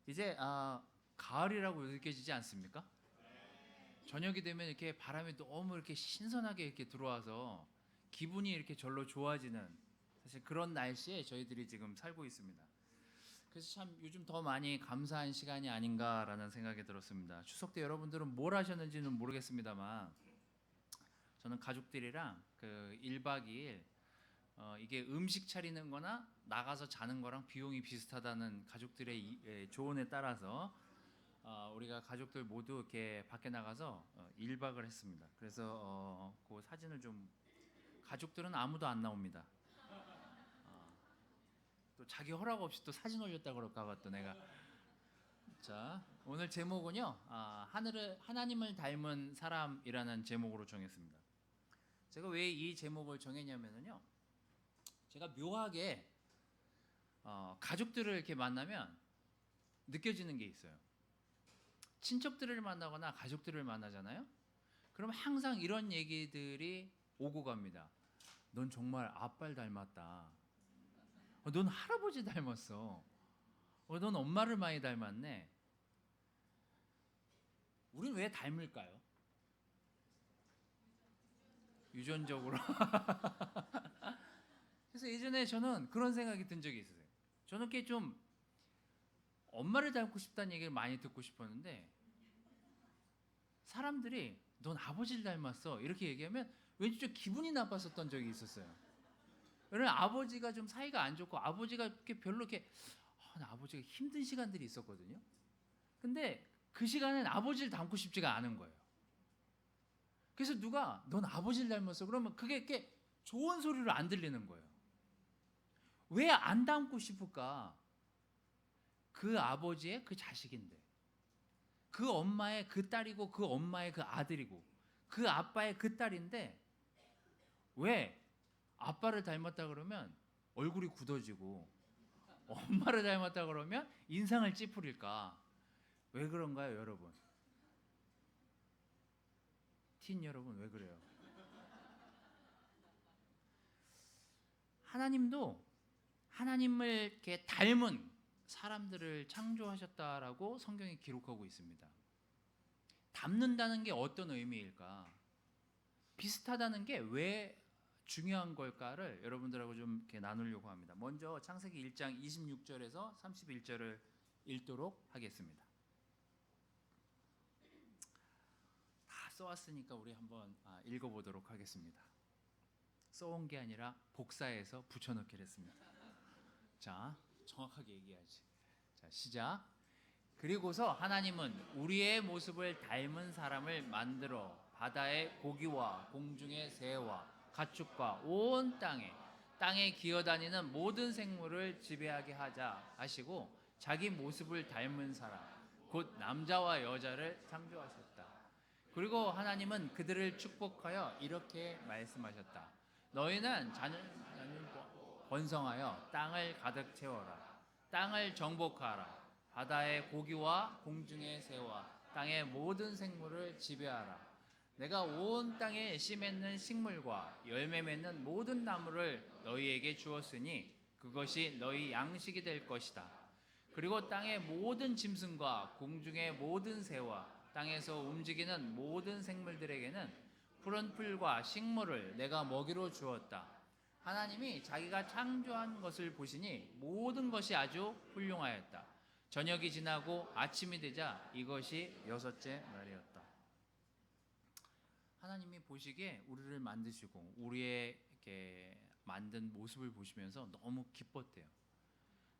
이제 가을이라고 느껴지지 않습니까? 저녁이 되면 이렇게 바람이 너무 이렇게 신선하게 이렇게 들어와서 기분이 이렇게 절로 좋아지는 사실 그런 날씨에 저희들이 지금 살고 있습니다. 그래서 참 요즘 더 많이 감사한 시간이 아닌가라는 생각이 들었습니다. 추석 때 여러분들은 뭘 하셨는지는 모르겠습니다만 저는 가족들이랑 그 1박 2일 이게 음식 차리는 거나 나가서 자는 거랑 비용이 비슷하다는 가족들의 조언에 따라서 우리가 가족들 모두 이렇게 밖에 나가서 1박을 했습니다. 그래서 그 사진을 좀 가족들은 아무도 안 나옵니다. 또 자기 허락 없이 또 사진 올렸다 그럴까 봐 또 내가 자 오늘 제목은요 하나님을 닮은 사람이라는 제목으로 정했습니다. 제가 왜 이 제목을 정했냐면요 제가 묘하게 가족들을 이렇게 만나면 느껴지는 게 있어요. 친척들을 만나거나 가족들을 만나잖아요. 그럼 항상 이런 얘기들이 오고 갑니다. 넌 정말 아빠를 닮았다. 넌 할아버지 닮았어. 넌 엄마를 많이 닮았네. 우린 왜 닮을까요? 유전적으로. 그래서 예전에 저는 그런 생각이 든 적이 있었어요. 저는 꽤 좀 엄마를 닮고 싶다는 얘기를 많이 듣고 싶었는데 사람들이 넌 아버지를 닮았어 이렇게 얘기하면 왠지 좀 기분이 나빴었던 적이 있었어요. 왜냐면 아버지가 좀 사이가 안 좋고 아버지가 이렇게 별로 이렇게 나 아버지가 힘든 시간들이 있었거든요. 근데 그 시간엔 아버지를 닮고 싶지가 않은 거예요. 그래서 누가 넌 아버지를 닮았어 그러면 그게 이렇게 좋은 소리로 안 들리는 거예요. 왜 안 닮고 싶을까? 그 아버지의 그 자식인데 그 엄마의 그 딸이고 그 엄마의 그 아들이고 그 아빠의 그 딸인데 왜 아빠를 닮았다 그러면 얼굴이 굳어지고 엄마를 닮았다 그러면 인상을 찌푸릴까? 왜 그런가요, 여러분? 틴 여러분 왜 그래요? 하나님도 하나님을 이렇게 닮은 사람들을 창조하셨다라고 성경이 기록하고 있습니다. 닮는다는 게 어떤 의미일까? 비슷하다는 게 왜 중요한 걸까를 여러분들하고 좀 이렇게 나누려고 합니다. 먼저 창세기 1장 26절에서 31절을 읽도록 하겠습니다. 다 써왔으니까 우리 한번 읽어보도록 하겠습니다. 써온 게 아니라 복사해서 붙여넣기를 했습니다. 자, 정확하게 얘기하지. 자, 시작. 그리고서 하나님은 우리의 모습을 닮은 사람을 만들어 바다의 고기와 공중의 새와 가축과 온 땅에 기어다니는 모든 생물을 지배하게 하자 하시고 자기 모습을 닮은 사람 곧 남자와 여자를 창조하셨다. 그리고 하나님은 그들을 축복하여 이렇게 말씀하셨다. 너희는 자녀를 번성하여 땅을 가득 채워라. 땅을 정복하라. 바다의 고기와 공중의 새와 땅의 모든 생물을 지배하라. 내가 온 땅에 씨 맺는 식물과 열매 맺는 모든 나무를 너희에게 주었으니 그것이 너희 양식이 될 것이다. 그리고 땅의 모든 짐승과 공중의 모든 새와 땅에서 움직이는 모든 생물들에게는 푸른 풀과 식물을 내가 먹이로 주었다. 하나님이 자기가 창조한 것을 보시니 모든 것이 아주 훌륭하였다. 저녁이 지나고 아침이 되자 이것이 여섯째 날이었다. 하나님이 보시기에 우리를 만드시고 우리의 이렇게 만든 모습을 보시면서 너무 기뻤대요.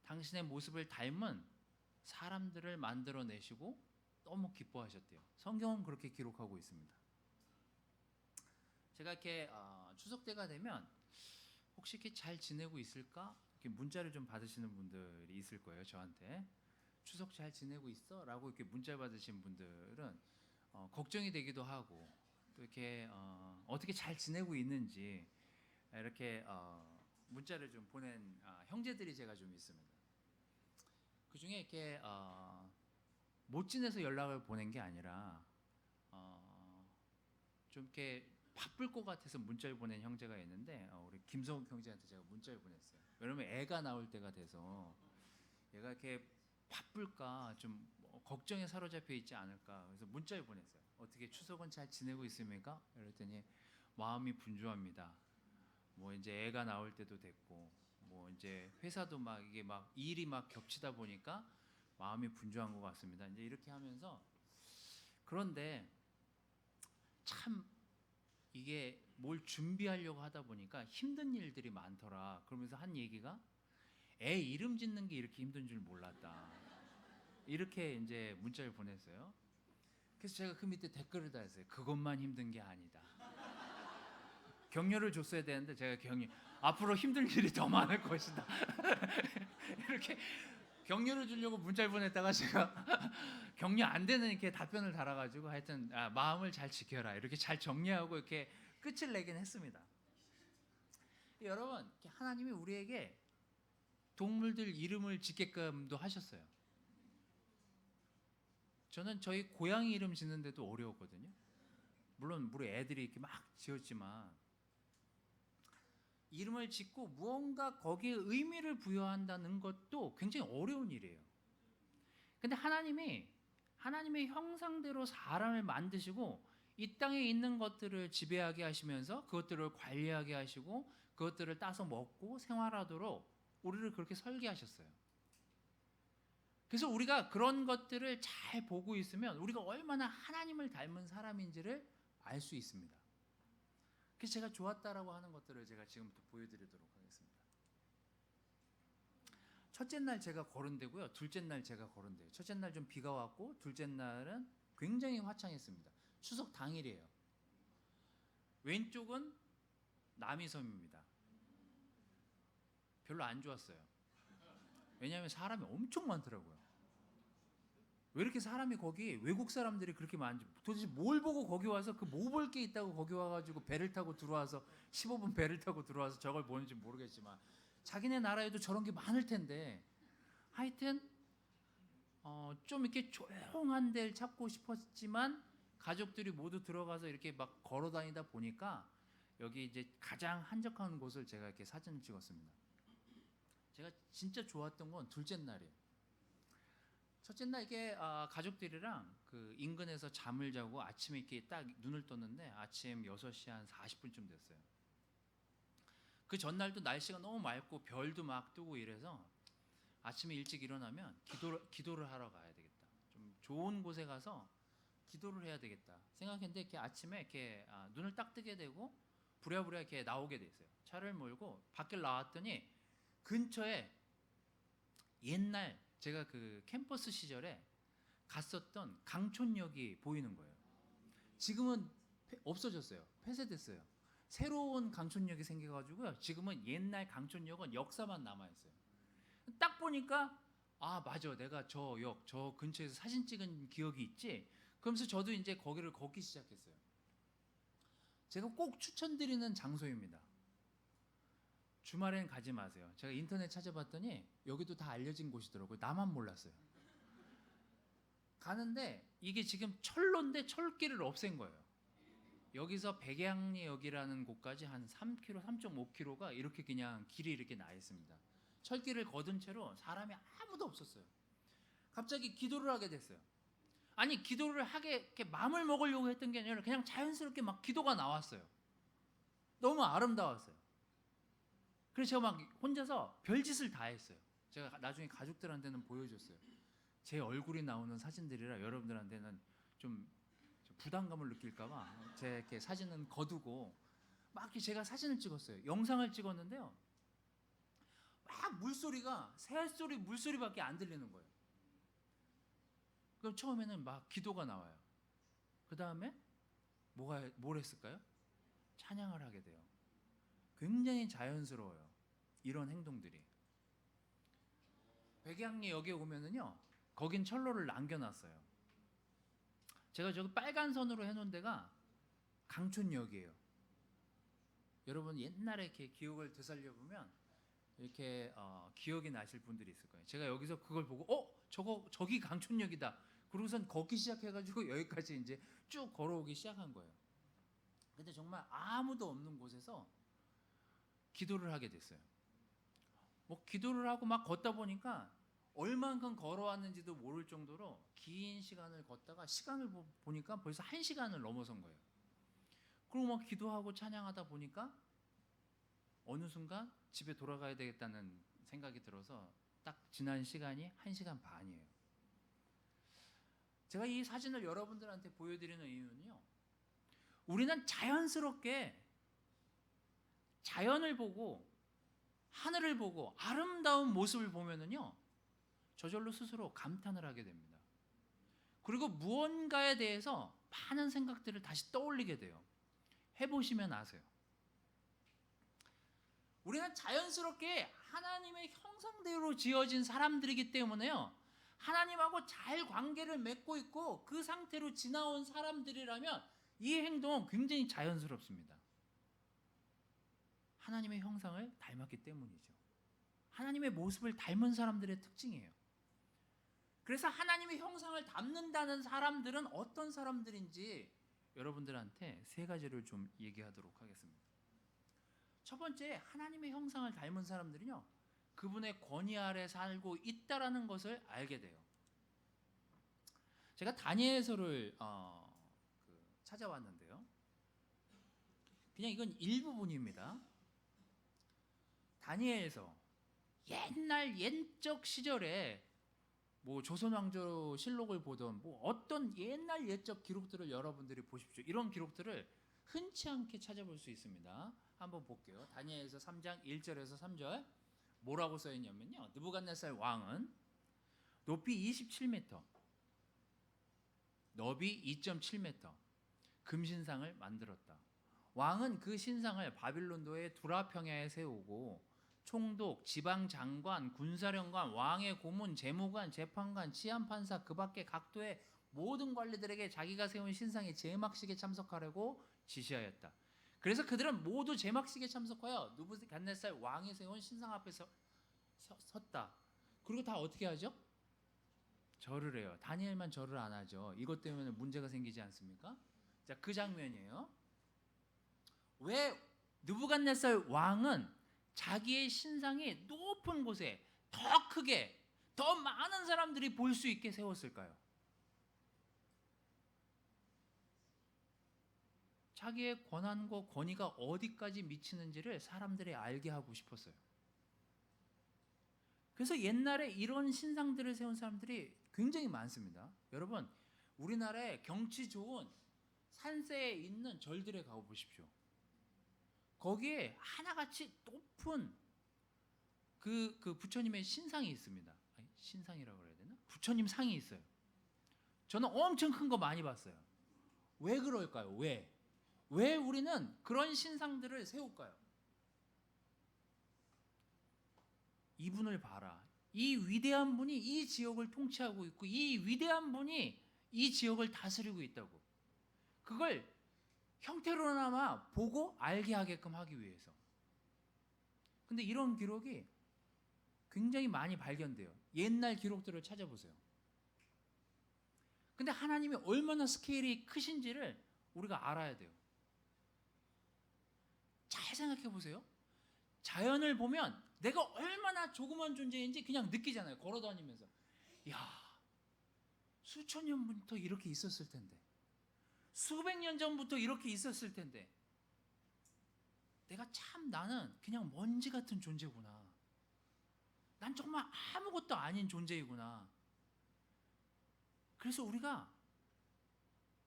당신의 모습을 닮은 사람들을 만들어내시고 너무 기뻐하셨대요. 성경은 그렇게 기록하고 있습니다. 제가 이렇게 추석 때가 되면 혹시 이렇게 잘 지내고 있을까? 이렇게 문자를 좀 받으시는 분들이 있을 거예요. 저한테 추석 잘 지내고 있어? 라고 이렇게 문자 받으신 분들은 걱정이 되기도 하고 또 이렇게 어떻게 잘 지내고 있는지 이렇게 문자를 좀 보낸 형제들이 제가 좀 있습니다. 그 중에 이렇게 못 지내서 연락을 보낸 게 아니라 좀 이렇게 바쁠 것 같아서 문자를 보낸 형제가 있는데 우리 김성욱 형제한테 제가 문자를 보냈어요. 왜냐면 애가 나올 때가 돼서 얘가 이렇게 바쁠까 좀 걱정에 사로잡혀 있지 않을까. 그래서 문자를 보냈어요. 어떻게 추석은 잘 지내고 있습니까? 그랬더니 마음이 분주합니다. 뭐 이제 애가 나올 때도 됐고 뭐 이제 회사도 막 이게 막 일이 막 겹치다 보니까 마음이 분주한 것 같습니다. 이제 이렇게 하면서 그런데 참 이게 뭘 준비하려고 하다 보니까 힘든 일들이 많더라. 그러면서 한 얘기가 애 이름 짓는 게 이렇게 힘든 줄 몰랐다. 이렇게 이제 문자를 보냈어요. 그래서 제가 그 밑에 댓글을 달았어요. 그것만 힘든 게 아니다. 격려를 줬어야 되는데 제가 앞으로 힘들 일이 더 많을 것이다. 이렇게 격려를 주려고 문자를 보냈다가 제가 격려 안 되는 이렇게 답변을 달아가지고 하여튼 마음을 잘 지켜라 이렇게 잘 정리하고 이렇게 끝을 내긴 했습니다. 여러분 하나님이 우리에게 동물들 이름을 짓게끔도 하셨어요. 저는 저희 고양이 이름 짓는데도 어려웠거든요. 물론 우리 애들이 이렇게 막 지었지만 이름을 짓고 무언가 거기에 의미를 부여한다는 것도 굉장히 어려운 일이에요. 근데 하나님의 형상대로 사람을 만드시고 이 땅에 있는 것들을 지배하게 하시면서 그것들을 관리하게 하시고 그것들을 따서 먹고 생활하도록 우리를 그렇게 설계하셨어요. 그래서 우리가 그런 것들을 잘 보고 있으면 우리가 얼마나 하나님을 닮은 사람인지를 알 수 있습니다. 그래서 제가 좋았다라고 하는 것들을 제가 지금부터 보여드리도록 하겠습니다. 첫째 날 제가 거른대고요. 둘째 날 제가 거른대요. 첫째 날 좀 비가 왔고 둘째 날은 굉장히 화창했습니다. 추석 당일이에요. 왼쪽은 남이섬입니다. 별로 안 좋았어요. 왜냐하면 사람이 엄청 많더라고요. 왜 이렇게 사람이 거기 외국 사람들이 그렇게 많은지 도대체 뭘 보고 거기 와서 그 뭐 볼 게 있다고 거기 와가지고 배를 타고 들어와서 15분 배를 타고 들어와서 저걸 보는지 모르겠지만 자기네 나라에도 저런 게 많을 텐데 하여튼 좀 이렇게 조용한 데를 찾고 싶었지만 가족들이 모두 들어가서 이렇게 막 걸어 다니다 보니까 여기 이제 가장 한적한 곳을 제가 이렇게 사진을 찍었습니다. 제가 진짜 좋았던 건 둘째 날이에요. 첫째 날 이게 가족들이랑 그 인근에서 잠을 자고 아침에 이렇게 딱 눈을 떴는데 아침 6시 한 40분쯤 됐어요. 그 전날도 날씨가 너무 맑고 별도 막 뜨고 이래서 아침에 일찍 일어나면 기도를 하러 가야 되겠다. 좀 좋은 곳에 가서 기도를 해야 되겠다 생각했는데 이렇게 아침에 이렇게 눈을 딱 뜨게 되고 부랴부랴 이렇게 나오게 됐어요. 차를 몰고 밖을 나왔더니 근처에 옛날 제가 그 캠퍼스 시절에 갔었던 강촌역이 보이는 거예요. 지금은 없어졌어요. 폐쇄됐어요. 새로운 강촌역이 생겨가지고요. 지금은 옛날 강촌역은 역사만 남아있어요. 딱 보니까 맞아, 내가 저 근처에서 사진 찍은 기억이 있지. 그러면서 저도 이제 거기를 걷기 시작했어요. 제가 꼭 추천드리는 장소입니다. 주말엔 가지 마세요. 제가 인터넷 찾아봤더니 여기도 다 알려진 곳이더라고요. 나만 몰랐어요. 가는데 이게 지금 철로인데 철길을 없앤 거예요. 여기서 백양리역이라는 곳까지 한 3km, 3.5km가 이렇게 그냥 길이 이렇게 나 있습니다. 철길을 걷은 채로 사람이 아무도 없었어요. 갑자기 기도를 하게 됐어요. 아니 기도를 하게 이렇게 마음을 먹으려고 했던 게 아니라 그냥 자연스럽게 막 기도가 나왔어요. 너무 아름다웠어요. 그래서 제가 막 혼자서 별짓을 다 했어요. 제가 나중에 가족들한테는 보여줬어요. 제 얼굴이 나오는 사진들이라 여러분들한테는 좀 부담감을 느낄까봐 제 이렇게 사진은 거두고 막 이렇게 제가 사진을 찍었어요. 영상을 찍었는데요. 막 물소리가 새소리, 물소리밖에 안 들리는 거예요. 그럼 처음에는 막 기도가 나와요. 그 다음에 뭘 했을까요? 찬양을 하게 돼요. 굉장히 자연스러워요. 이런 행동들이. 백양리역에 오면은요, 거긴 철로를 남겨놨어요. 제가 저기 빨간 선으로 해놓은 데가 강촌역이에요. 여러분 옛날에 이렇게 기억을 되살려 보면 이렇게 기억이 나실 분들이 있을 거예요. 제가 여기서 그걸 보고 저기 강촌역이다. 그러고선 걷기 시작해가지고 여기까지 이제 쭉 걸어오기 시작한 거예요. 근데 정말 아무도 없는 곳에서 기도를 하게 됐어요. 뭐 기도를 하고 막 걷다 보니까 얼만큼 걸어왔는지도 모를 정도로 긴 시간을 걷다가 시간을 보니까 벌써 1시간을 넘어선 거예요. 그리고 막 기도하고 찬양하다 보니까 어느 순간 집에 돌아가야 되겠다는 생각이 들어서 딱 지난 시간이 1시간 반이에요. 제가 이 사진을 여러분들한테 보여드리는 이유는요, 우리는 자연스럽게 자연을 보고 하늘을 보고 아름다운 모습을 보면은요, 저절로 스스로 감탄을 하게 됩니다. 그리고 무언가에 대해서 많은 생각들을 다시 떠올리게 돼요. 해보시면 아세요. 우리는 자연스럽게 하나님의 형상대로 지어진 사람들이기 때문에요, 하나님하고 잘 관계를 맺고 있고 그 상태로 지나온 사람들이라면 이 행동은 굉장히 자연스럽습니다. 하나님의 형상을 닮았기 때문이죠. 하나님의 모습을 닮은 사람들의 특징이에요. 그래서 하나님의 형상을 닮는다는 사람들은 어떤 사람들인지 여러분들한테 3가지를 좀 얘기하도록 하겠습니다. 첫 번째, 하나님의 형상을 닮은 사람들은요, 그분의 권위 아래 살고 있다라는 것을 알게 돼요. 제가 다니엘서를 찾아왔는데요, 그냥 이건 일부분입니다. 다니엘서, 옛날 옛적 시절에 뭐 조선왕조 실록을 보던 뭐 어떤 옛날 옛적 기록들을 여러분들이 보십시오. 이런 기록들을 흔치 않게 찾아볼 수 있습니다. 한번 볼게요. 다니엘서 3장 1절에서 3절 뭐라고 써있냐면요, 느부갓네살 왕은 높이 27m, 너비 2.7m 금신상을 만들었다. 왕은 그 신상을 바빌론도의 두라 평야에 세우고 총독, 지방장관, 군사령관, 왕의 고문, 재무관, 재판관, 치안판사, 그 밖의 각도의 모든 관리들에게 자기가 세운 신상의 제막식에 참석하라고 지시하였다. 그래서 그들은 모두 제막식에 참석하여 느부갓네살 왕이 세운 신상 앞에 섰다. 그리고 다 어떻게 하죠? 절을 해요. 다니엘만 절을 안 하죠. 이것 때문에 문제가 생기지 않습니까? 자, 그 장면이에요. 왜 느부갓네살 왕은 자기의 신상이 높은 곳에 더 크게, 더 많은 사람들이 볼 수 있게 세웠을까요? 자기의 권한과 권위가 어디까지 미치는지를 사람들이 알게 하고 싶었어요. 그래서 옛날에 이런 신상들을 세운 사람들이 굉장히 많습니다. 여러분, 우리나라에 경치 좋은 산세에 있는 절들에 가보십시오. 거기에 하나같이 높은 그 부처님의 신상이 있습니다. 아니, 신상이라고 그래야 되나? 부처님 상이 있어요. 저는 엄청 큰 거 많이 봤어요. 왜 그럴까요? 왜 우리는 그런 신상들을 세울까요? 이분을 봐라. 이 위대한 분이 이 지역을 통치하고 있고 이 위대한 분이 이 지역을 다스리고 있다고. 그걸 형태로나마 보고 알게 하게끔 하기 위해서. 근데 이런 기록이 굉장히 많이 발견돼요. 옛날 기록들을 찾아보세요. 근데 하나님이 얼마나 스케일이 크신지를 우리가 알아야 돼요. 잘 생각해 보세요. 자연을 보면 내가 얼마나 조그만 존재인지 그냥 느끼잖아요. 걸어 다니면서. 야, 수천 년부터 이렇게 있었을 텐데, 수백 년 전부터 이렇게 있었을 텐데, 내가 참 나는 그냥 먼지 같은 존재구나. 난 정말 아무것도 아닌 존재이구나. 그래서 우리가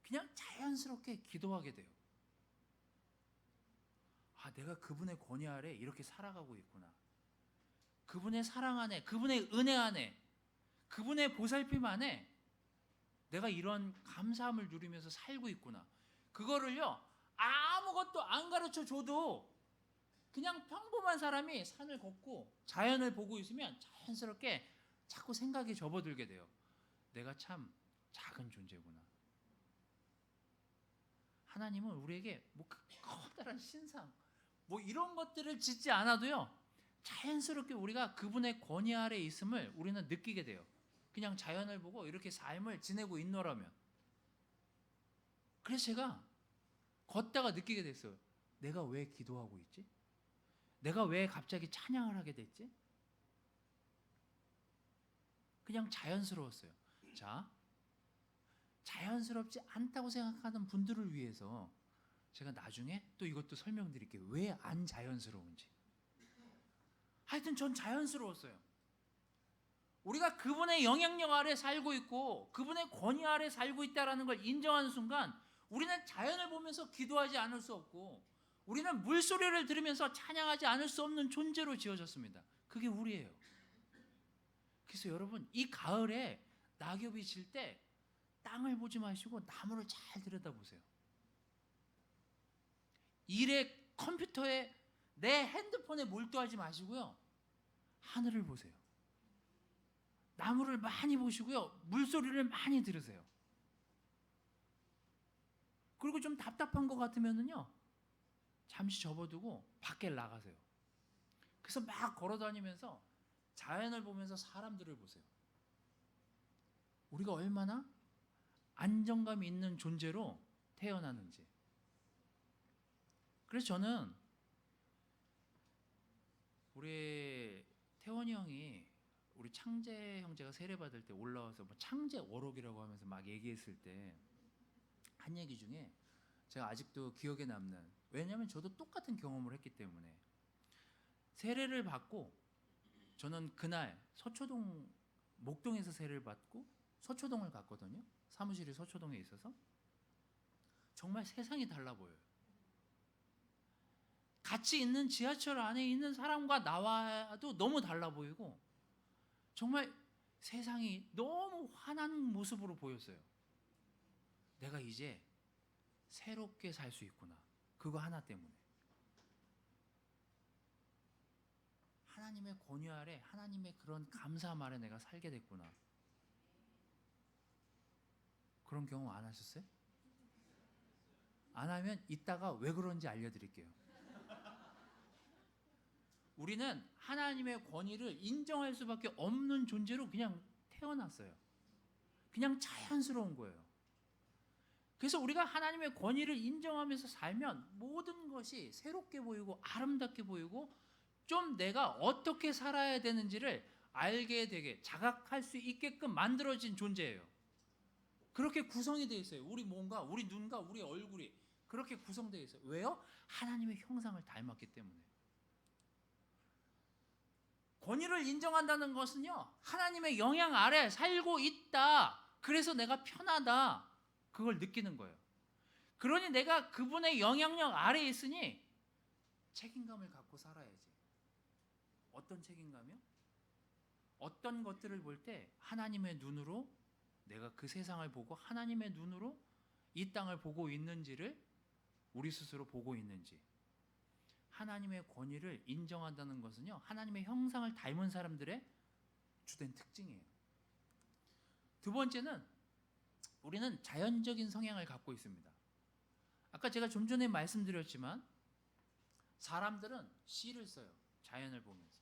그냥 자연스럽게 기도하게 돼요. 아, 내가 그분의 권위 아래 이렇게 살아가고 있구나. 그분의 사랑 안에, 그분의 은혜 안에, 그분의 보살핌 안에 내가 이런 감사함을 누리면서 살고 있구나. 그거를요, 아무것도 안 가르쳐 줘도 그냥 평범한 사람이 산을 걷고 자연을 보고 있으면 자연스럽게 자꾸 생각이 접어들게 돼요. 내가 참 작은 존재구나. 하나님은 우리에게 뭐 커다란 신상, 뭐 이런 것들을 짓지 않아도요, 자연스럽게 우리가 그분의 권위 아래 있음을 우리는 느끼게 돼요. 그냥 자연을 보고 이렇게 삶을 지내고 있노라면. 그래서 제가 걷다가 느끼게 됐어요. 내가 왜 기도하고 있지? 내가 왜 갑자기 찬양을 하게 됐지? 그냥 자연스러웠어요. 자, 자연스럽지 않다고 생각하는 분들을 위해서 제가 나중에 또 이것도 설명드릴게요. 왜 안 자연스러운지. 하여튼 전 자연스러웠어요. 우리가 그분의 영향력 아래 살고 있고 그분의 권위 아래 살고 있다는 걸 인정하는 순간 우리는 자연을 보면서 기도하지 않을 수 없고 우리는 물소리를 들으면서 찬양하지 않을 수 없는 존재로 지어졌습니다. 그게 우리예요. 그래서 여러분, 이 가을에 낙엽이 질 때 땅을 보지 마시고 나무를 잘 들여다보세요. 일에, 컴퓨터에, 내 핸드폰에 몰두하지 마시고요. 하늘을 보세요. 나무를 많이 보시고요. 물소리를 많이 들으세요. 그리고 좀 답답한 것 같으면요, 잠시 접어두고 밖에 나가세요. 그래서 막 걸어다니면서 자연을 보면서 사람들을 보세요. 우리가 얼마나 안정감 있는 존재로 태어나는지. 그래서 저는 우리 태원이 형이 우리 창재 형제가 세례 받을 때 올라와서 뭐 창재 어록이라고 하면서 막 얘기했을 때 한 얘기 중에 제가 아직도 기억에 남는, 왜냐하면 저도 똑같은 경험을 했기 때문에, 세례를 받고 저는 그날 서초동 목동에서 세례를 받고 서초동을 갔거든요. 사무실이 서초동에 있어서 정말 세상이 달라 보여요. 같이 있는 지하철 안에 있는 사람과 나와도 너무 달라 보이고 정말 세상이 너무 환한 모습으로 보였어요. 내가 이제 새롭게 살 수 있구나. 그거 하나 때문에. 하나님의 권유 아래, 하나님의 그런 감사함 아래 내가 살게 됐구나. 그런 경험 안 하셨어요? 안 하면 이따가 왜 그런지 알려드릴게요. 우리는 하나님의 권위를 인정할 수밖에 없는 존재로 그냥 태어났어요. 그냥 자연스러운 거예요. 그래서 우리가 하나님의 권위를 인정하면서 살면 모든 것이 새롭게 보이고 아름답게 보이고 좀 내가 어떻게 살아야 되는지를 알게 되게 자각할 수 있게끔 만들어진 존재예요. 그렇게 구성이 되어 있어요. 우리 몸과 우리 눈과 우리 얼굴이 그렇게 구성되어 있어요. 왜요? 하나님의 형상을 닮았기 때문에. 권위를 인정한다는 것은요, 하나님의 영향 아래 살고 있다. 그래서 내가 편하다. 그걸 느끼는 거예요. 그러니 내가 그분의 영향력 아래에 있으니 책임감을 갖고 살아야지. 어떤 책임감이요? 어떤 것들을 볼 때 하나님의 눈으로 내가 그 세상을 보고 하나님의 눈으로 이 땅을 보고 있는지를 우리 스스로 보고 있는지. 하나님의 권위를 인정한다는 것은요, 하나님의 형상을 닮은 사람들의 주된 특징이에요. 두 번째는 우리는 자연적인 성향을 갖고 있습니다. 아까 제가 좀 전에 말씀드렸지만 사람들은 시를 써요. 자연을 보면서.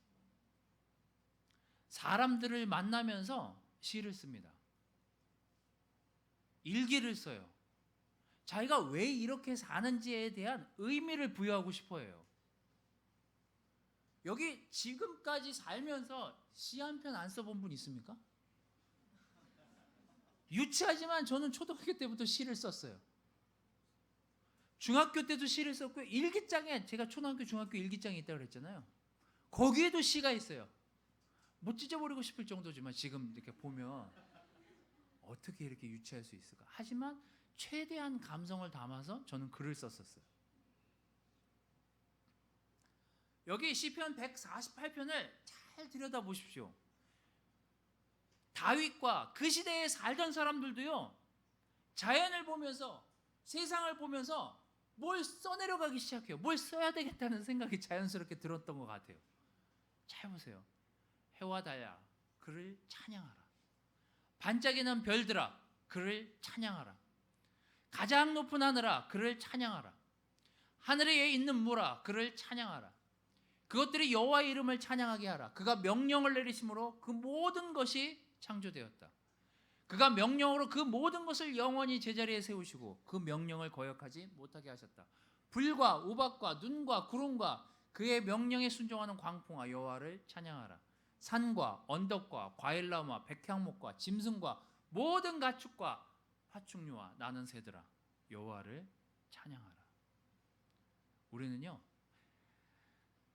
사람들을 만나면서 시를 씁니다. 일기를 써요. 자기가 왜 이렇게 사는지에 대한 의미를 부여하고 싶어 해요. 여기 지금까지 살면서 시 한 편 안 써본 분 있습니까? 유치하지만 저는 초등학교 때부터 시를 썼어요. 중학교 때도 시를 썼고요. 일기장에, 제가 초등학교 중학교 일기장이 있다고 그랬잖아요. 거기에도 시가 있어요. 못 찢어버리고 싶을 정도지만 지금 이렇게 보면 어떻게 이렇게 유치할 수 있을까. 하지만 최대한 감성을 담아서 저는 글을 썼었어요. 여기 시편 148편을 잘 들여다보십시오. 다윗과 그 시대에 살던 사람들도요, 자연을 보면서 세상을 보면서 뭘 써내려가기 시작해요. 뭘 써야 되겠다는 생각이 자연스럽게 들었던 것 같아요. 잘 보세요. 해와 달야 그를 찬양하라. 반짝이는 별들아 그를 찬양하라. 가장 높은 하늘아 그를 찬양하라. 하늘에 있는 물아 그를 찬양하라. 그것들이 여호와의 이름을 찬양하게 하라. 그가 명령을 내리심으로 그 모든 것이 창조되었다. 그가 명령으로 그 모든 것을 영원히 제자리에 세우시고 그 명령을 거역하지 못하게 하셨다. 불과 우박과 눈과 구름과 그의 명령에 순종하는 광풍아 여호와를 찬양하라. 산과 언덕과 과일나무와 백향목과 짐승과 모든 가축과 파충류와 나는 새들아 여호와를 찬양하라. 우리는요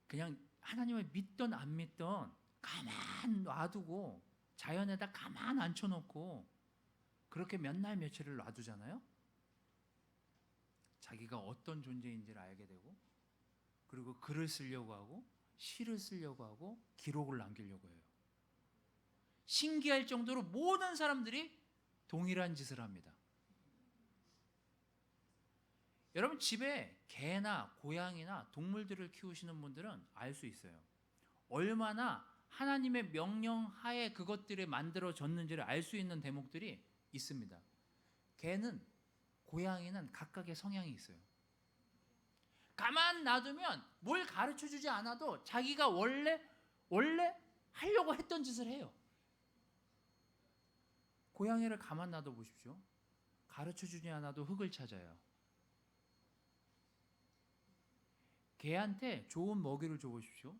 그냥 하나님을 믿던 안 믿던 가만 놔두고 자연에다 가만 앉혀놓고 그렇게 몇 날 며칠을 놔두잖아요. 자기가 어떤 존재인지를 알게 되고, 그리고 글을 쓰려고 하고 시를 쓰려고 하고 기록을 남기려고 해요. 신기할 정도로 모든 사람들이 동일한 짓을 합니다. 여러분 집에 개나 고양이나 동물들을 키우시는 분들은 알 수 있어요. 얼마나 하나님의 명령 하에 그것들이 만들어졌는지를 알 수 있는 대목들이 있습니다. 개는 고양이는 각각의 성향이 있어요. 가만 놔두면 뭘 가르쳐주지 않아도 자기가 원래 하려고 했던 짓을 해요. 고양이를 가만 놔둬 보십시오. 가르쳐주지 않아도 흙을 찾아요. 개한테 좋은 먹이를 줘 보십시오.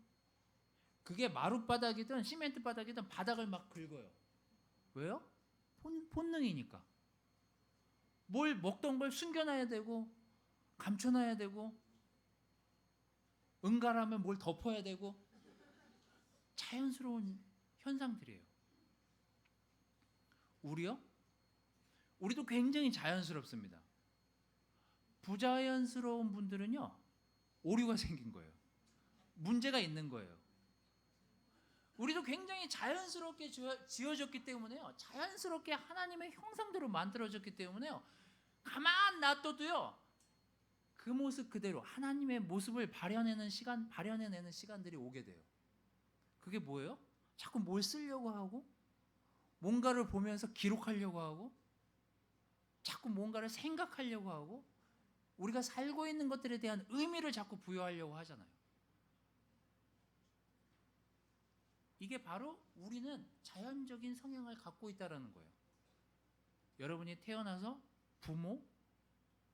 그게 마룻바닥이든 시멘트 바닥이든 바닥을 막 긁어요. 왜요? 본능이니까. 뭘 먹던 걸 숨겨놔야 되고 감춰놔야 되고 응가라면 뭘 덮어야 되고 자연스러운 현상들이에요. 우리요? 우리도 굉장히 자연스럽습니다. 부자연스러운 분들은요 오류가 생긴 거예요. 문제가 있는 거예요. 우리도 굉장히 자연스럽게 지어졌기 때문에요. 자연스럽게 하나님의 형상대로 만들어졌기 때문에요. 가만 놔둬도요. 그 모습 그대로 하나님의 모습을 발현해내는 시간들이 오게 돼요. 그게 뭐예요? 자꾸 뭘 쓰려고 하고 뭔가를 보면서 기록하려고 하고 자꾸 뭔가를 생각하려고 하고 우리가 살고 있는 것들에 대한 의미를 자꾸 부여하려고 하잖아요. 이게 바로 우리는 자연적인 성향을 갖고 있다는 거예요. 여러분이 태어나서 부모,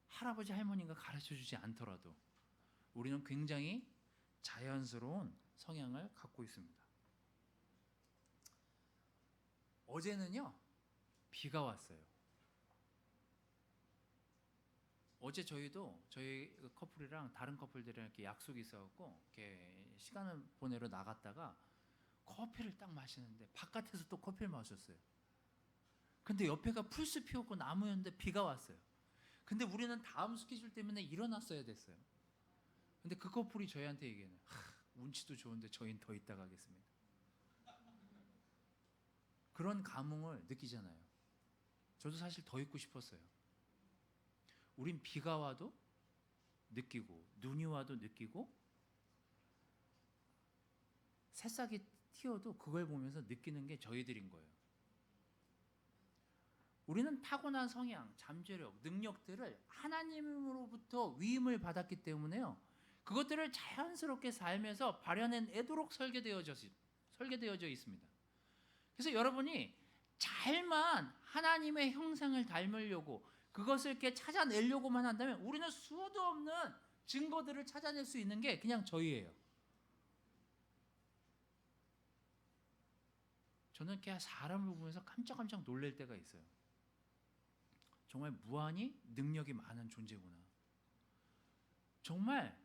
할아버지, 할머니가 가르쳐주지 않더라도 우리는 굉장히 자연스러운 성향을 갖고 있습니다. 어제는요 비가 왔어요. 어제 저희 커플이랑 다른 커플들이랑 이렇게 약속이 있어갖고 이렇게 시간을 보내러 나갔다가 커피를 딱 마시는데 바깥에서 또 커피를 마셨어요. 근데 옆에가 풀숲 피었고 나무였는데 비가 왔어요. 근데 우리는 다음 스케줄 때문에 일어났어야 됐어요. 근데 그 커플이 저희한테 얘기해요. 운치도 좋은데 저희는 더 있다 가겠습니다. 그런 감흥을 느끼잖아요. 저도 사실 더 있고 싶었어요. 우린 비가 와도 느끼고 눈이 와도 느끼고 새싹이 튀어도 그걸 보면서 느끼는 게 저희들인 거예요. 우리는 타고난 성향, 잠재력, 능력들을 하나님으로부터 위임을 받았기 때문에요. 그것들을 자연스럽게 살면서 발현해내도록 설계되어져 있습니다. 그래서 여러분이 잘만 하나님의 형상을 닮으려고 그것을 이렇게 찾아내려고만 한다면 우리는 수도 없는 증거들을 찾아낼 수 있는 게 그냥 저희예요. 저는 이렇게 사람을 보면서 깜짝깜짝 놀랄 때가 있어요. 정말 무한히 능력이 많은 존재구나. 정말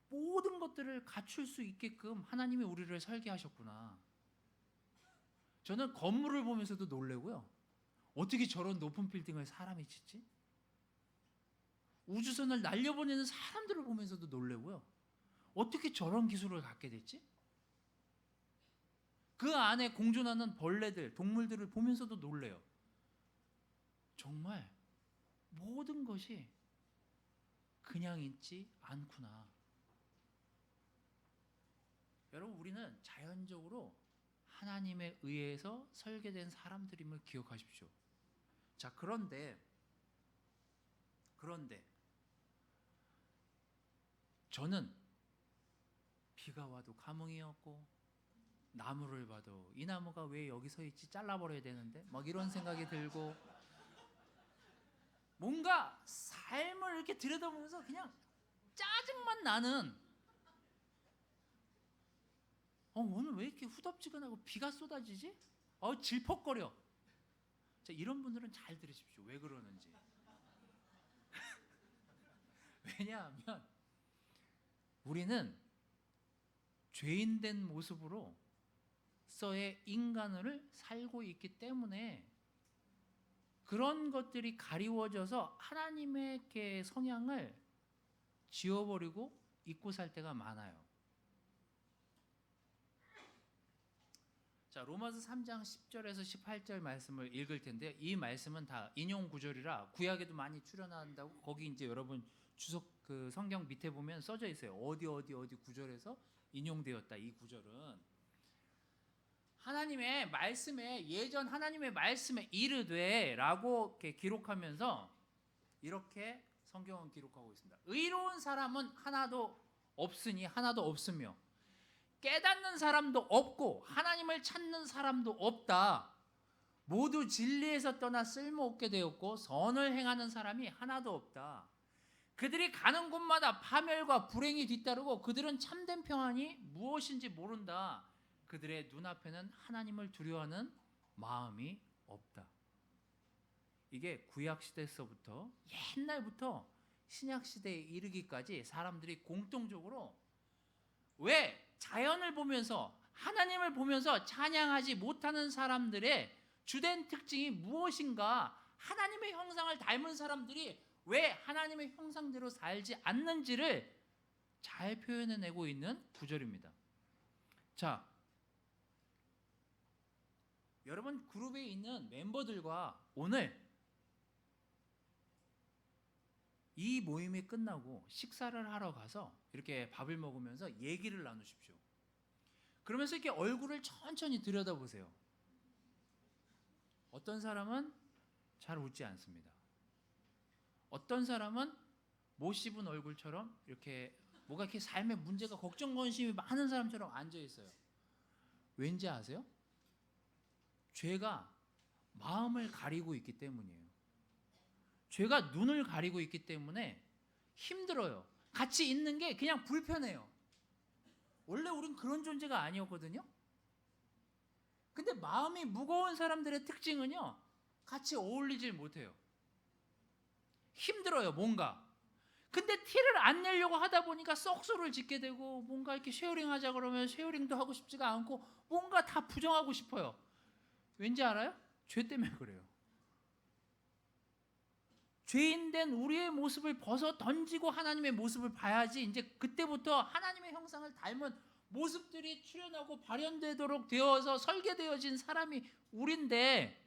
모든 것들을 갖출 수 있게끔 하나님이 우리를 설계하셨구나. 저는 건물을 보면서도 놀라고요. 어떻게 저런 높은 빌딩을 사람이 짓지? 우주선을 날려보내는 사람들을 보면서도 놀라고요. 어떻게 저런 기술을 갖게 됐지? 그 안에 공존하는 벌레들, 동물들을 보면서도 놀래요. 정말 모든 것이 그냥 있지 않구나. 여러분 우리는 자연적으로 하나님에 의해서 설계된 사람들임을 기억하십시오. 자, 그런데 저는 비가 와도 감흥이 없고 나무를 봐도 이 나무가 왜 여기 서 있지? 잘라버려야 되는데 막 이런 생각이 들고 뭔가 삶을 이렇게 들여다보면서 그냥 짜증만 나는 오늘 왜 이렇게 후덥지근하고 비가 쏟아지지? 질퍽거려. 자, 이런 분들은 잘 들으십시오. 왜 그러는지. 왜냐하면 우리는 죄인된 모습으로 서의 인간을 살고 있기 때문에 그런 것들이 가리워져서 하나님의 성향을 지워버리고 잊고 살 때가 많아요. 자, 로마서 3장 10절에서 18절 말씀을 읽을 텐데, 이 말씀은 다 인용 구절이라 구약에도 많이 출연한다고, 거기 이제 여러분 주석 그 성경 밑에 보면 써져 있어요. 어디 구절에서 인용되었다. 이 구절은 하나님의 말씀에, 예전 하나님의 말씀에 이르되라고 이렇게 기록하면서 이렇게 성경은 기록하고 있습니다. 의로운 사람은 하나도 없으니 하나도 없으며 깨닫는 사람도 없고 하나님을 찾는 사람도 없다. 모두 진리에서 떠나 쓸모없게 되었고 선을 행하는 사람이 하나도 없다. 그들이 가는 곳마다 파멸과 불행이 뒤따르고 그들은 참된 평안이 무엇인지 모른다. 그들의 눈앞에는 하나님을 두려워하는 마음이 없다. 이게 구약시대에서부터 옛날부터 신약시대에 이르기까지 사람들이 공통적으로 왜 자연을 보면서 하나님을 보면서 찬양하지 못하는 사람들의 주된 특징이 무엇인가, 하나님의 형상을 닮은 사람들이 왜 하나님의 형상대로 살지 않는지를 잘 표현해내고 있는 구절입니다. 자, 여러분 그룹에 있는 멤버들과 오늘 이 모임이 끝나고 식사를 하러 가서 이렇게 밥을 먹으면서 얘기를 나누십시오. 그러면서 이렇게 얼굴을 천천히 들여다보세요. 어떤 사람은 잘 웃지 않습니다. 어떤 사람은 못 씹은 얼굴처럼 이렇게 뭐가 이렇게 삶에 문제가 걱정 관심이 많은 사람처럼 앉아 있어요. 왠지 아세요? 죄가 마음을 가리고 있기 때문이에요. 죄가 눈을 가리고 있기 때문에 힘들어요. 같이 있는 게 그냥 불편해요. 원래 우린 그런 존재가 아니었거든요. 근데 마음이 무거운 사람들의 특징은요, 같이 어울리질 못해요. 힘들어요, 뭔가. 근데 티를 안 내려고 하다 보니까 썩소를 짓게 되고, 뭔가 이렇게 쉐어링 하자 그러면 쉐어링도 하고 싶지가 않고, 뭔가 다 부정하고 싶어요. 왠지 알아요? 죄 때문에 그래요. 죄인된 우리의 모습을 벗어 던지고 하나님의 모습을 봐야지, 이제 그때부터 하나님의 형상을 닮은 모습들이 출현하고 발현되도록 되어서 설계되어진 사람이 우린데,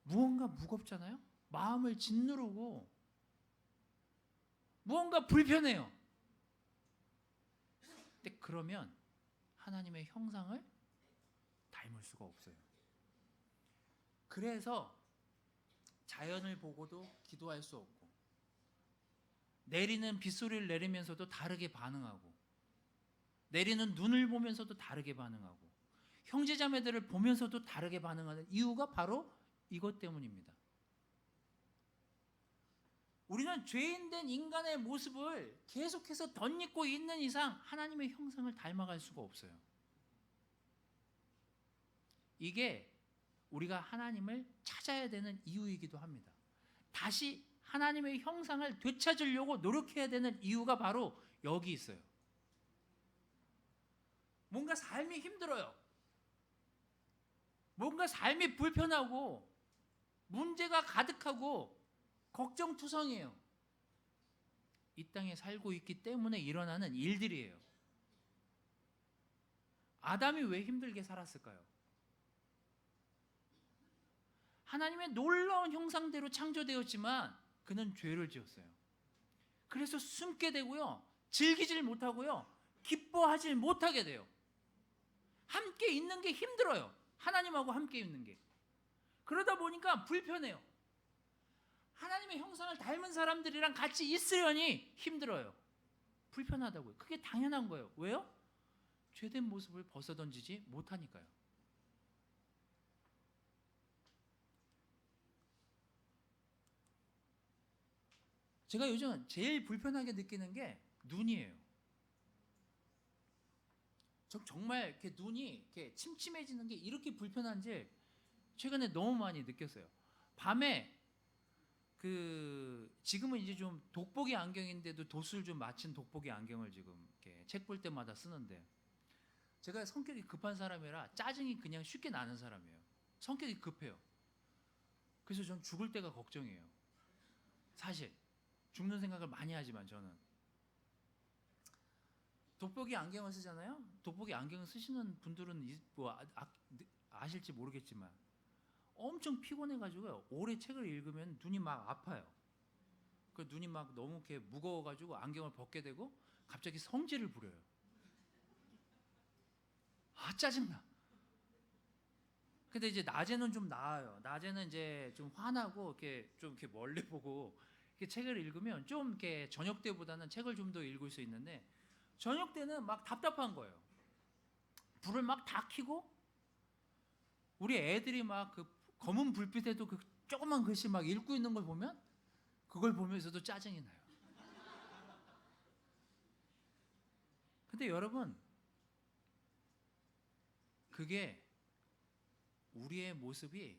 무언가 무겁잖아요? 마음을 짓누르고 무언가 불편해요. 근데 그러면 하나님의 형상을 닮을 수가 없어요. 그래서 자연을 보고도 기도할 수 없고, 내리는 빗소리를 내리면서도 다르게 반응하고, 내리는 눈을 보면서도 다르게 반응하고, 형제자매들을 보면서도 다르게 반응하는 이유가 바로 이것 때문입니다. 우리는 죄인된 인간의 모습을 계속해서 덧입고 있는 이상 하나님의 형상을 닮아갈 수가 없어요. 이게 우리가 하나님을 찾아야 되는 이유이기도 합니다. 다시 하나님의 형상을 되찾으려고 노력해야 되는 이유가 바로 여기 있어요. 뭔가 삶이 힘들어요. 뭔가 삶이 불편하고 문제가 가득하고 걱정투성이에요. 이 땅에 살고 있기 때문에 일어나는 일들이에요. 아담이 왜 힘들게 살았을까요? 하나님의 놀라운 형상대로 창조되었지만 그는 죄를 지었어요. 그래서 숨게 되고요, 즐기질 못하고요, 기뻐하지 못하게 돼요. 함께 있는 게 힘들어요. 하나님하고 함께 있는 게. 그러다 보니까 불편해요. 하나님의 형상을 닮은 사람들이랑 같이 있으려니 힘들어요. 불편하다고요. 그게 당연한 거예요. 왜요? 죄된 모습을 벗어던지지 못하니까요. 제가 요즘 제일 불편하게 느끼는 게 눈이에요. 정말 이렇게 눈이 이렇게 침침해지는 게 이렇게 불편한지 최근에 너무 많이 느꼈어요. 밤에 지금은 이제 좀 돋보기 안경인데도 도수를 좀 맞춘 돋보기 안경을 지금 이렇게 책 볼 때마다 쓰는데, 제가 성격이 급한 사람이라 짜증이 그냥 쉽게 나는 사람이에요. 성격이 급해요. 그래서 전 죽을 때가 걱정이에요. 사실 죽는 생각을 많이 하지만 저는 돋보기 안경을 쓰잖아요. 돋보기 안경을 쓰시는 분들은 아실지 모르겠지만 엄청 피곤해가지고요. 오래 책을 읽으면 눈이 막 아파요. 그 눈이 막 너무 이렇게 무거워가지고 안경을 벗게 되고 갑자기 성질을 부려요. 아, 짜증나. 근데 이제 낮에는 좀 나아요. 낮에는 이제 좀 화나고 이렇게 멀리 보고 이렇게 책을 읽으면 좀 이렇게 저녁 때보다는 책을 좀 더 읽을 수 있는데, 저녁 때는 막 답답한 거예요. 불을 막 다 켜고 우리 애들이 막 그 검은 불빛에도 그 조그만 글씨 막 읽고 있는 걸 보면 그걸 보면서도 짜증이 나요. 근데 여러분, 그게 우리의 모습이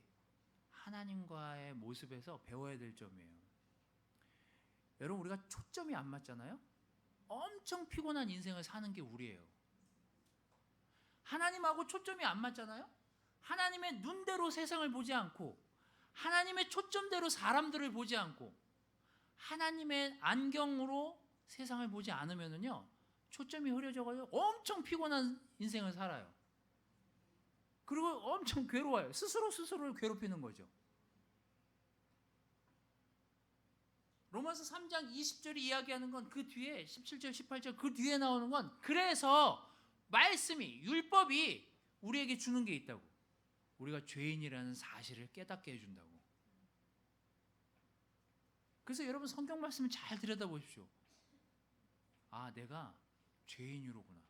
하나님과의 모습에서 배워야 될 점이에요. 여러분, 우리가 초점이 안 맞잖아요. 엄청 피곤한 인생을 사는 게 우리예요. 하나님하고 초점이 안 맞잖아요. 하나님의 눈대로 세상을 보지 않고 하나님의 초점대로 사람들을 보지 않고 하나님의 안경으로 세상을 보지 않으면요, 초점이 흐려져가지고 엄청 피곤한 인생을 살아요. 그리고 엄청 괴로워요. 스스로를 괴롭히는 거죠. 로마서 3장 20절이 이야기하는 건 그 뒤에 17절 18절 그 뒤에 나오는 건, 그래서 말씀이, 율법이 우리에게 주는 게 있다고. 우리가 죄인이라는 사실을 깨닫게 해준다고. 그래서 여러분, 성경 말씀을 잘 들여다보십시오. 아, 내가 죄인이로구나.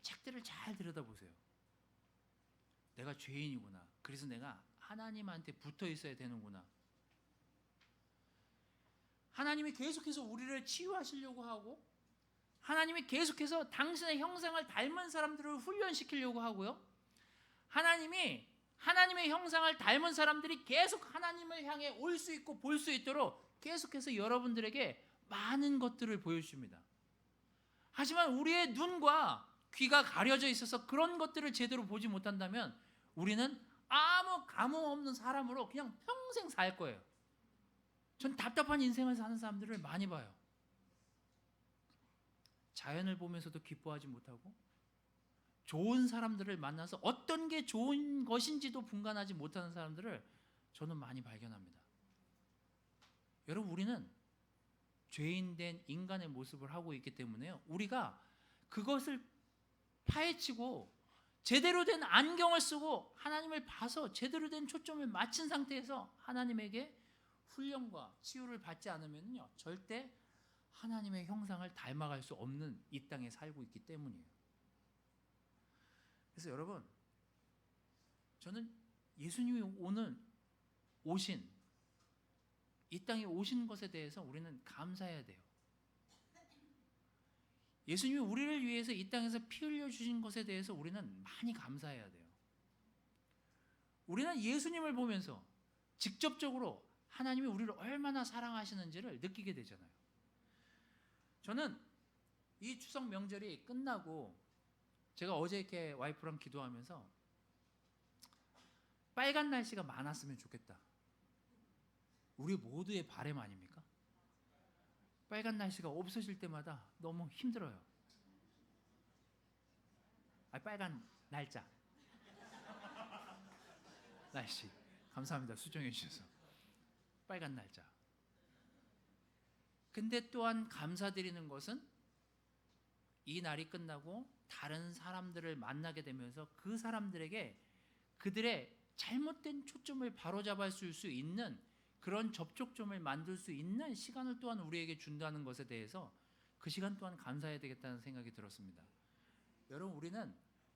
책들을 잘 들여다보세요. 내가 죄인이구나. 그래서 내가 하나님한테 붙어 있어야 되는구나. 하나님이 계속해서 우리를 치유하시려고 하고, 하나님이 계속해서 당신의 형상을 닮은 사람들을 훈련시키려고 하고요. 하나님이 하나님의 형상을 닮은 사람들이 계속 하나님을 향해 올 수 있고 볼 수 있도록 계속해서 여러분들에게 많은 것들을 보여주십니다. 하지만 우리의 눈과 귀가 가려져 있어서 그런 것들을 제대로 보지 못한다면 우리는 아무 감흥 없는 사람으로 그냥 평생 살 거예요. 전 답답한 인생을 사는 사람들을 많이 봐요. 자연을 보면서도 기뻐하지 못하고 좋은 사람들을 만나서 어떤 게 좋은 것인지도 분간하지 못하는 사람들을 저는 많이 발견합니다. 여러분, 우리는 죄인된 인간의 모습을 하고 있기 때문에요, 우리가 그것을 파헤치고 제대로 된 안경을 쓰고 하나님을 봐서 제대로 된 초점을 맞춘 상태에서 하나님에게 훈련과 치유를 받지 않으면요, 절대 하나님의 형상을 닮아갈 수 없는 이 땅에 살고 있기 때문이에요. 그래서 여러분, 저는 예수님이 오신 이 땅에 오신 것에 대해서 우리는 감사해야 돼요. 예수님이 우리를 위해서 이 땅에서 피 흘려 주신 것에 대해서 우리는 많이 감사해야 돼요. 우리는 예수님을 보면서 직접적으로 하나님이 우리를 얼마나 사랑하시는지를 느끼게 되잖아요. 저는 이 추석 명절이 끝나고 제가 어제 이렇게 와이프랑 기도하면서 빨간 날씨가 많았으면 좋겠다. 우리 모두의 바람 아닙니까? 빨간 날씨가 없어질 때마다 너무 힘들어요. 빨간 날짜. 날씨. 감사합니다. 수정해 주셔서. 빨간 날짜. 근데 또한 감사드리는 것은 이 날이 끝나고 다른 사람들을 만나게 되면서 그 사람들에게 그들의 잘못된 초점을 바로잡을 수 있는 그런 접촉점을 만들 수 있는 시간을 또한 우리에게 준다는 것에 대해서 그 시간 또한 감사해야 되겠다는 생각이 들었습니다. 여러분, 우리는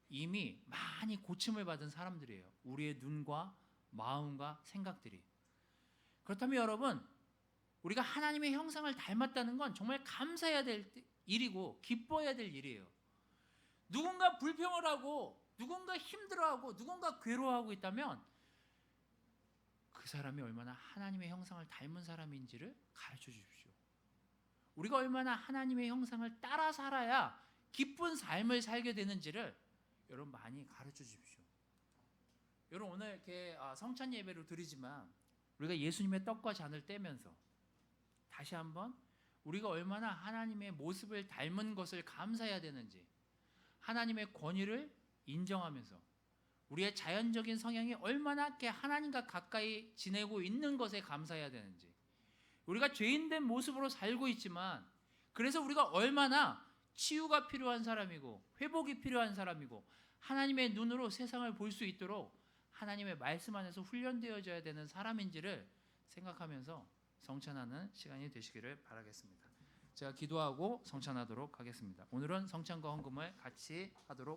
이미 많이 고침을 받은 사람들이에요. 우리의 눈과 마음과 생각들이. 그렇다면 여러분, 우리가 하나님의 형상을 닮았다는 건 정말 감사해야 될 일이고 기뻐해야 될 일이에요. 누군가 불평을 하고 누군가 힘들어하고 누군가 괴로워하고 있다면 그 사람이 얼마나 하나님의 형상을 닮은 사람인지를 가르쳐 주십시오. 우리가 얼마나 하나님의 형상을 따라 살아야 기쁜 삶을 살게 되는지를 여러분 많이 가르쳐 주십시오. 여러분 오늘 이렇게 성찬 예배로 드리지만 우리가 예수님의 떡과 잔을 떼면서 다시 한번 우리가 얼마나 하나님의 모습을 닮은 것을 감사해야 되는지, 하나님의 권위를 인정하면서 우리의 자연적인 성향이 얼마나 이렇게 하나님과 가까이 지내고 있는 것에 감사해야 되는지, 우리가 죄인된 모습으로 살고 있지만 그래서 우리가 얼마나 치유가 필요한 사람이고 회복이 필요한 사람이고 하나님의 눈으로 세상을 볼 수 있도록 하나님의 말씀 안에서 훈련되어져야 되는 사람인지를 생각하면서 성찬하는 시간이 되시기를 바라겠습니다. 제가 기도하고 성찬하도록 하겠습니다. 오늘은 성찬과 헌금을 같이 하도록